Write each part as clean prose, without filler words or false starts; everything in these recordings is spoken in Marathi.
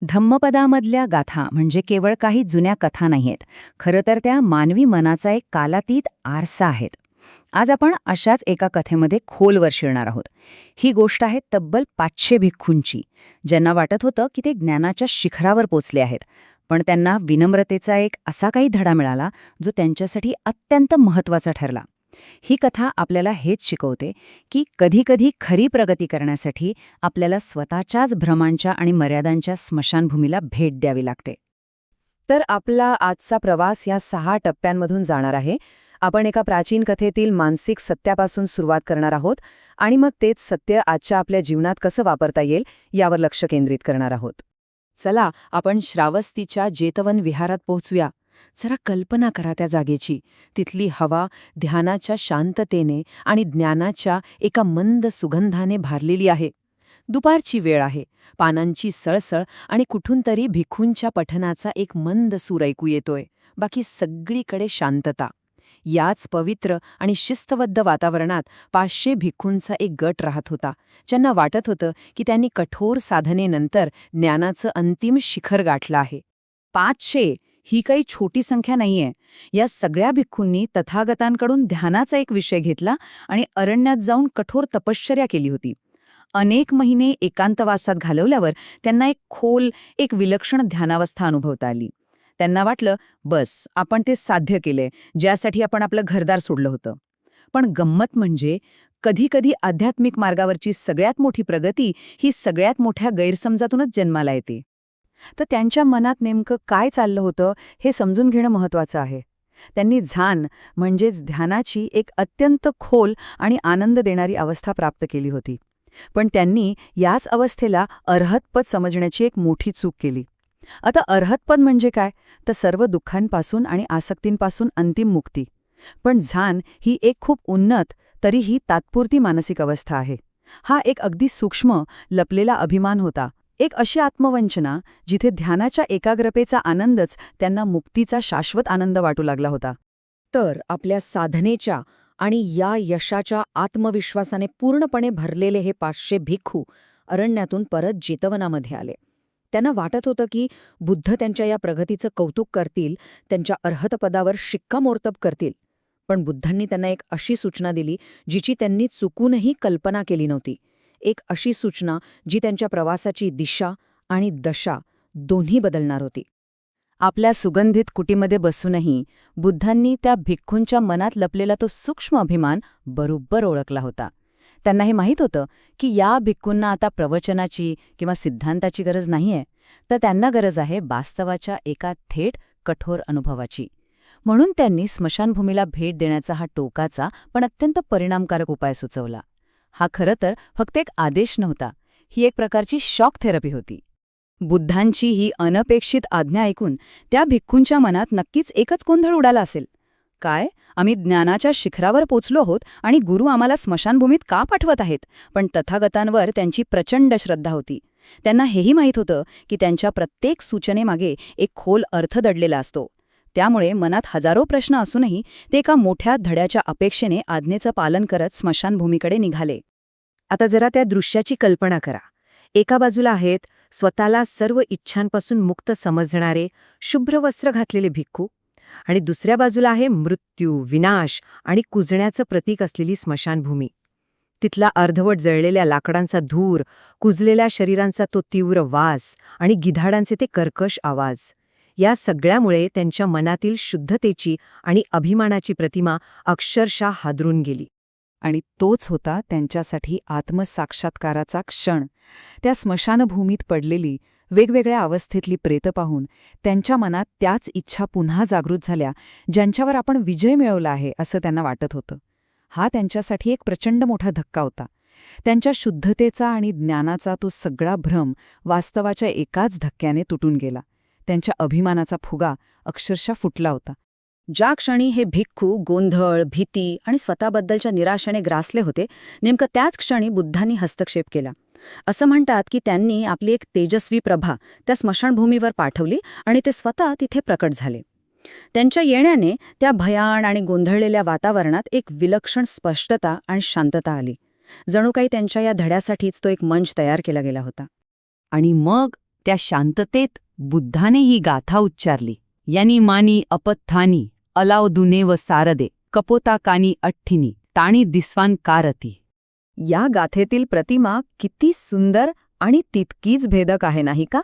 धम्मपदामधल्या गाथा म्हणजे केवळ काही जुन्या कथा नाहीयेत. खरं तर त्या मानवी मनाचा एक कालातीत आरसा आहेत. आज आपण अशाच एका कथेमध्ये खोलवर शिरणार आहोत. ही गोष्ट आहे तब्बल 500 भिक्खूंची, ज्यांना वाटत होतं की ते ज्ञानाच्या शिखरावर पोचले आहेत. पण त्यांना विनम्रतेचा एक असा काही धडा मिळाला, जो त्यांच्यासाठी अत्यंत महत्त्वाचा ठरला. ही कथा आपल्याला हेच शिकवते की कधीकधी खरी प्रगती करण्यासाठी आपल्याला स्वतःच्याच भ्रमांच्या आणि मर्यादांच्या स्मशानभूमीला भेट द्यावी लागते. तर आपला आजचा प्रवास या 6 टप्प्यांमधून जाणार आहे. आपण एका प्राचीन कथेतील मानसिक सत्यापासून सुरुवात करणार आहोत आणि मग तेच सत्य आजच्या आपल्या जीवनात कसं वापरता येईल यावर लक्ष केंद्रित करणार आहोत. चला, आपण श्रावस्तीच्या जेतवन विहारात पोहोचूया. जरा कल्पना करा त्या जागेची. तिथली हवा ध्यानाच्या शांततेने आणि ज्ञानाच्या एका मंद सुगंधाने भारलेली आहे. दुपारची वेळ आहे. पानांची सळसळ आणि कुठून तरी भिक्खूंच्या पठणाचा एक मंद सूर ऐकू येतोय. बाकी सगळीकडे शांतता. याच पवित्र आणि शिस्तबद्ध वातावरणात 500 भिक्खूंचा एक गट राहत होता, ज्यांना वाटत होतं की त्यांनी कठोर साधनेनंतर ज्ञानाचं अंतिम शिखर गाठलं आहे. 500 ही काही छोटी संख्या नाहीये. या सगळ्या भिक्खूंनी तथागतांकडून ध्यानाचा एक विषय घेतला आणि अरण्यात जाऊन कठोर तपश्चर्या केली होती. अनेक महिने एकांतवासात घालवल्यावर त्यांना एक खोल, एक विलक्षण ध्यानावस्था अनुभवता आली. त्यांना वाटलं, बस आपण ते साध्य केले, ज्यासाठी आपण आपलं घरदार सोडलं होतं. पण गंमत म्हणजे कधीकधी आध्यात्मिक मार्गावरची सगळ्यात मोठी प्रगती ही सगळ्यात मोठ्या गैरसमजातूनच जन्माला येते. तर त्यांच्या मनात नेमकं काय चाललं होतं हे समजून घेणं महत्त्वाचं आहे. त्यांनी झान म्हणजेच ध्यानाची एक अत्यंत खोल आणि आनंद देणारी अवस्था प्राप्त केली होती. पण त्यांनी याच अवस्थेला अर्हतपद समजण्याची एक मोठी चूक केली. आता अर्हतपद म्हणजे काय? तर सर्व दुःखांपासून आणि आसक्तींपासून अंतिम मुक्ती. पण झान ही एक खूप उन्नत, तरीही तात्पुरती मानसिक अवस्था आहे. हा एक अगदी सूक्ष्म, लपलेला अभिमान होता. एक अशी आत्मवंचना जिथे ध्यानाच्या एकाग्रतेचा आनंदच त्यांना मुक्तीचा शाश्वत आनंद वाटू लागला होता. तर आपल्या साधनेच्या आणि या यशाच्या आत्मविश्वासाने पूर्णपणे भरलेले हे 500 भिक्खू अरण्यातून परत जेतवनामध्ये आले. त्यांना वाटत होतं की बुद्ध त्यांच्या या प्रगतीचं कौतुक करतील, त्यांच्या अर्हतपदावर शिक्कामोर्तब करतील. पण बुद्धांनी त्यांना एक अशी सूचना दिली जिची त्यांनी चुकूनही कल्पना केली नव्हती. एक अशी सूचना जी त्यांच्या प्रवासाची दिशा आणि दशा दोन्ही बदलणार होती. आपल्या सुगंधित कुटीमध्ये बसूनही बुद्धांनी त्या भिक्खूंच्या मनात लपलेला तो सूक्ष्म अभिमान बरोबर ओळखला होता. त्यांना हे माहीत होतं की या भिक्खूंना आता प्रवचनाची किंवा सिद्धांताची गरज नाहीये, तर त्यांना गरज आहे वास्तवाच्या एका थेट कठोर अनुभवाची. म्हणून त्यांनी स्मशानभूमीला भेट देण्याचा हा टोकाचा पण अत्यंत परिणामकारक उपाय सुचवला. हा खरं तर फक्त एक आदेश नव्हता, ही एक प्रकारची शॉक थेरपी होती. बुद्धांची ही अनपेक्षित आज्ञा ऐकून त्या भिक्खूंच्या मनात नक्कीच एकच गोंधळ उडाला असेल. काय, आम्ही ज्ञानाच्या शिखरावर पोचलो आहोत आणि गुरु आम्हाला स्मशानभूमीत का पाठवत आहेत? पण तथागतांवर त्यांची प्रचंड श्रद्धा होती. त्यांना हेही माहीत होतं की त्यांच्या प्रत्येक सूचनेमागे एक खोल अर्थ दडलेला असतो. त्यामुळे मनात हजारो प्रश्न असूनही ते एका मोठ्या धड्याच्या अपेक्षेने आज्ञेचं पालन करत स्मशानभूमीकडे निघाले. आता जरा त्या दृश्याची कल्पना करा. एका बाजूला आहेत स्वतःला सर्व इच्छांपासून मुक्त समजणारे शुभ्र वस्त्र घातलेले भिक्खू, आणि दुसऱ्या बाजूला आहे मृत्यू, विनाश आणि कुजण्याचं प्रतीक असलेली स्मशानभूमी. तिथला अर्धवट जळलेल्या लाकडांचा धूर, कुजलेल्या शरीरांचा तो तीव्र वास आणि गिधाडांचे ते कर्कश आवाज, या सगळ्यामुळे त्यांच्या मनातील शुद्धतेची आणि अभिमानाची प्रतिमा अक्षरशः हादरून गेली. आणि तोच होता त्यांच्यासाठी आत्मसाक्षात्काराचा क्षण. त्या स्मशानभूमीत पडलेली वेगवेगळ्या अवस्थेतली प्रेतं पाहून त्यांच्या मनात त्याच इच्छा पुन्हा जागृत झाल्या, ज्यांच्यावर आपण विजय मिळवला आहे असं त्यांना वाटत होतं. हा त्यांच्यासाठी एक प्रचंड मोठा धक्का होता. त्यांच्या शुद्धतेचा आणि ज्ञानाचा तो सगळा भ्रम वास्तवाच्या एकाच धक्क्याने तुटून गेला. त्यांच्या अभिमानाचा फुगा अक्षरशः फुटला होता. ज्या क्षणी हे भिक्खू गोंधळ, भीती आणि स्वतःबद्दलच्या निराशेने ग्रासले होते, नेमकं त्याच क्षणी बुद्धांनी हस्तक्षेप केला. असं म्हणतात की त्यांनी आपली एक तेजस्वी प्रभा त्या स्मशानभूमीवर पाठवली आणि ते स्वतः तिथे प्रकट झाले. त्यांच्या येण्याने त्या भयाण आणि गोंधळलेल्या वातावरणात एक विलक्षण स्पष्टता आणि शांतता आली. जणू काही त्यांच्या या धड्यासाठीच तो एक मंच तयार केला गेला होता. आणि मग त्या शांततेत बुद्धाने ही गाथा उच्चारली. यानी मानी अपत्थानी अलावदुने व सारदे कपोता कानी अठ्ठिनी ताणी दिस्वान कारती. या गाथेतील प्रतिमा किती सुंदर आणि तितकीच भेदक आहे नाही का?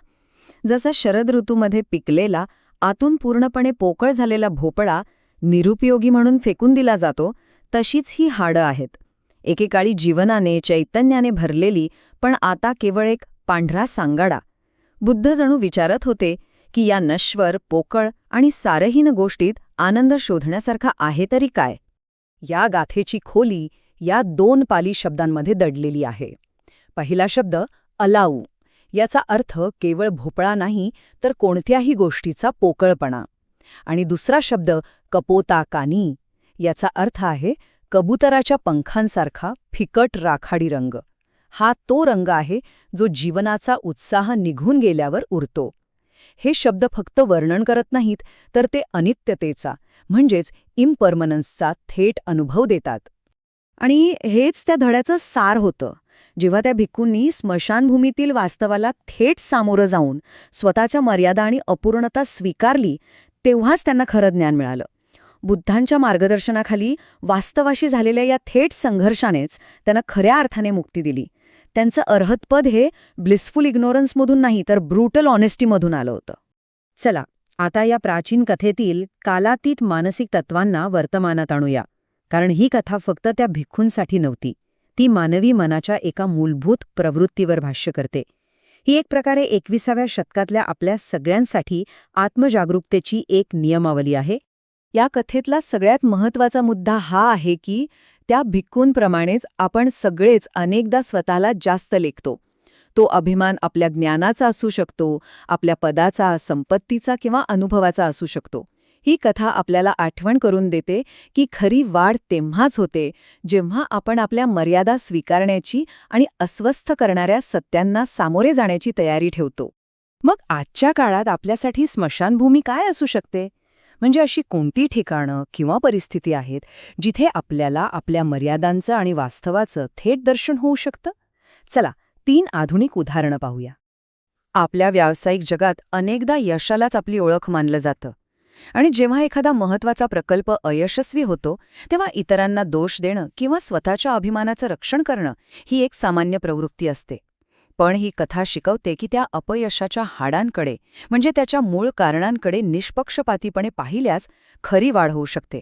जसा शरद ऋतूमध्ये पिकलेला आतून पूर्णपणे पोकळ झालेला भोपळा निरुपयोगी म्हणून फेकून दिला जातो, तशीच ही हाडं आहेत. एकेकाळी जीवनाने चैतन्याने भरलेली, पण आता केवळ एक पांढरा सांगाडा. बुद्ध जणू विचारत होते की या नश्वर, पोकळ आणि सारहीन गोष्टीत आनंद शोधण्यासारखा आहे तरी काय? या गाथेची खोली या 2 पाली शब्दांमध्ये दडलेली आहे. पहिला शब्द अलाऊ, याचा अर्थ केवळ भोपळा नाही तर कोणत्याही गोष्टीचा पोकळपणा. आणि दुसरा शब्द कपोता कानी, याचा अर्थ आहे कबुतराच्या पंखांसारखा फिकट राखाडी रंग. हा तो रंग आहे जो जीवनाचा उत्साह निघून गेल्यावर उरतो. हे शब्द फक्त वर्णन करत नाहीत, तर ते अनित्यतेचा म्हणजेच इम्परमनन्सचा थेट अनुभव देतात. आणि हेच त्या धड्याचं सार होतं. जेव्हा त्या भिक्खूंनी स्मशानभूमीतील वास्तवाला थेट सामोरं जाऊन स्वतःच्या मर्यादा आणि अपूर्णता स्वीकारली, तेव्हाच त्यांना खरं ज्ञान मिळालं. बुद्धांच्या मार्गदर्शनाखाली वास्तवाशी झालेल्या या थेट संघर्षानेच त्यांना खऱ्या अर्थाने मुक्ती दिली. त्यांचं अर्हतपद हे ब्लिसफुल इग्नोरन्समधून नाही तर ब्रुटल ऑनेस्टीमधून आलं होतं. चला, आता या प्राचीन कथेतील कालातीत मानसिक तत्वांना वर्तमानात आणूया. कारण ही कथा फक्त त्या भिक्खूंसाठी नव्हती, ती मानवी मनाच्या एका मूलभूत प्रवृत्तीवर भाष्य करते. ही एक प्रकारे 21व्या शतकातल्या आपल्या सगळ्यांसाठी आत्मजागरूकतेची एक नियमावली आहे. या कथेतला सगळ्यात महत्त्वाचा मुद्दा हा आहे की त्या भिक्खूंप्रमाणेच आपण सगळेच अनेकदा स्वतःला जास्त लेखतो. तो अभिमान आपल्या ज्ञानाचा असू शकतो, आपल्या पदाचा, संपत्तीचा किंवा अनुभवाचा असू शकतो. ही कथा आपल्याला आठवण करून देते की खरी वाढ तेव्हाच होते जेव्हा आपण आपल्या मर्यादा स्वीकारण्याची आणि अस्वस्थ करणाऱ्या सत्यांना सामोरे जाण्याची तयारी ठेवतो. मग आजच्या काळात आपल्यासाठी स्मशानभूमी काय असू शकते? म्हणजे अशी कोणती ठिकाणं किंवा परिस्थिती आहेत जिथे आपल्याला आपल्या मर्यादांचं आणि वास्तवाचं थेट दर्शन होऊ शकतं? चला, 3 आधुनिक उदाहरणं पाहूया. आपल्या व्यावसायिक जगात अनेकदा यशालाच आपली ओळख मानलं जातं. आणि जेव्हा एखादा महत्त्वाचा प्रकल्प अयशस्वी होतो, तेव्हा इतरांना दोष देणं किंवा स्वतःच्या अभिमानाचं रक्षण करणं ही एक सामान्य प्रवृत्ती असते. पण ही कथा शिकवते की त्या अपयशाच्या हाडांकडे, म्हणजे त्याच्या मूळ कारणांकडे निष्पक्षपातीपणे पाहिल्यास खरी वाढ होऊ शकते.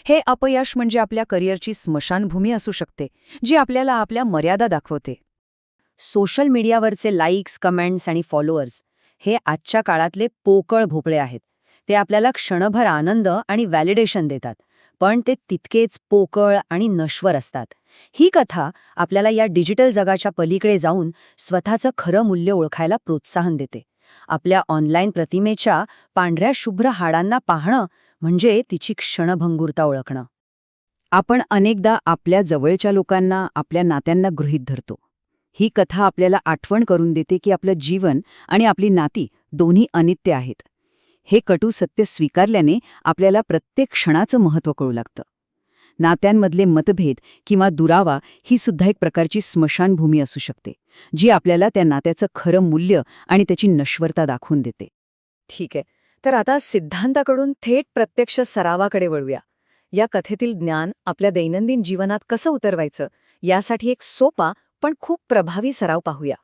हे अपयश म्हणजे आपल्या करिअरची स्मशानभूमी असू शकते, जी आपल्याला आपल्या मर्यादा दाखवते. सोशल मीडियावरचे लाईक्स, कमेंट्स आणि फॉलोअर्स हे आजच्या काळातले पोकळ भोपळे आहेत. ते आपल्याला क्षणभर आनंद आणि व्हॅलिडेशन देतात, पण ते तितकेच पोकळ आणि नश्वर असतात. ही कथा आपल्याला या डिजिटल जगाच्या पलीकडे जाऊन स्वतःचं खरं मूल्य ओळखायला प्रोत्साहन देते. आपल्या ऑनलाईन प्रतिमेच्या पांढऱ्या शुभ्र हाडांना पाहणं म्हणजे तिची क्षणभंगुरता ओळखणं. आपण अनेकदा आपल्या जवळच्या लोकांना, आपल्या नात्यांना गृहीत धरतो. ही कथा आपल्याला आठवण करून देते की आपलं जीवन आणि आपली नाती दोन्ही अनित्य आहेत. हे कटू सत्य स्वीकारल्याने आपल्याला प्रत्येक क्षणाचं महत्त्व कळू लागतं. नात्यांमधले मतभेद किंवा दुरावा ही सुद्धा एक प्रकारची स्मशानभूमी असू शकते, जी आपल्याला त्या नात्याचं खरं मूल्य आणि त्याची नश्वरता दाखवून देते. ठीक आहे, तर आता सिद्धांताकडून थेट प्रत्यक्ष सरावाकडे वळूया. या कथेतील ज्ञान आपल्या दैनंदिन जीवनात कसं उतरवायचं, यासाठी एक सोपा पण खूप प्रभावी सराव पाहूया.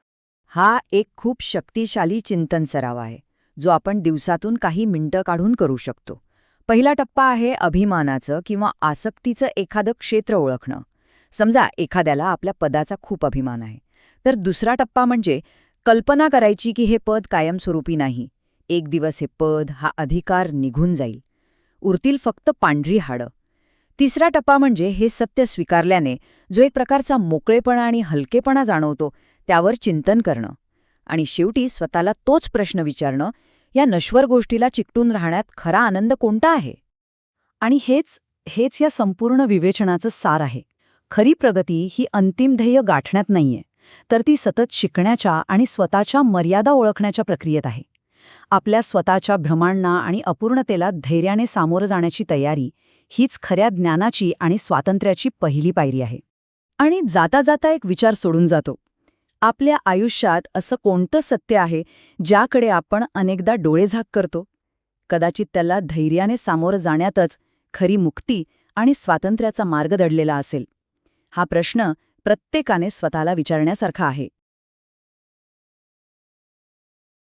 हा एक खूप शक्तिशाली चिंतन सराव आहे, जो आपण दिवसातून काही मिनिटं काढून करू शकतो. पहिला टप्पा आहे अभिमानाचं किंवा आसक्तीचं एखादं क्षेत्र ओळखणं. समजा एखाद्याला आपल्या पदाचा खूप अभिमान आहे, तर दुसरा टप्पा म्हणजे कल्पना करायची की हे पद कायमस्वरूपी नाही. एक दिवस हे पद, हा अधिकार निघून जाईल. उरतील फक्त पांढरी हाडं. तिसरा टप्पा म्हणजे हे सत्य स्वीकारल्याने जो एक प्रकारचा मोकळेपणा आणि हलकेपणा जाणवतो, त्यावर चिंतन करणं. आणि शेवटी स्वतःला तोच प्रश्न विचारणं, या नश्वर गोष्टीला चिकटून राहण्यात खरा आनंद कोणता आहे? आणि हेच या संपूर्ण विवेचनाचं सार आहे. खरी प्रगती ही अंतिम ध्येय गाठण्यात नाहीये, तर ती सतत शिकण्याच्या आणि स्वतःच्या मर्यादा ओळखण्याच्या प्रक्रियेत आहे. आपल्या स्वतःच्या भ्रमांना आणि अपूर्णतेला धैर्याने सामोरं जाण्याची तयारी हीच खऱ्या ज्ञानाची आणि स्वातंत्र्याची पहिली पायरी आहे. आणि जाता जाता एक विचार सोडून जातो. आपल्या आयुष्यात असं कोणतं सत्य आहे ज्याकडे आपण अनेकदा डोळेझाक करतो? कदाचित त्याला धैर्याने सामोरं जाण्यातच खरी मुक्ती आणि स्वातंत्र्याचा मार्ग दडलेला असेल. हा प्रश्न प्रत्येकाने स्वतःला विचारण्यासारखा आहे.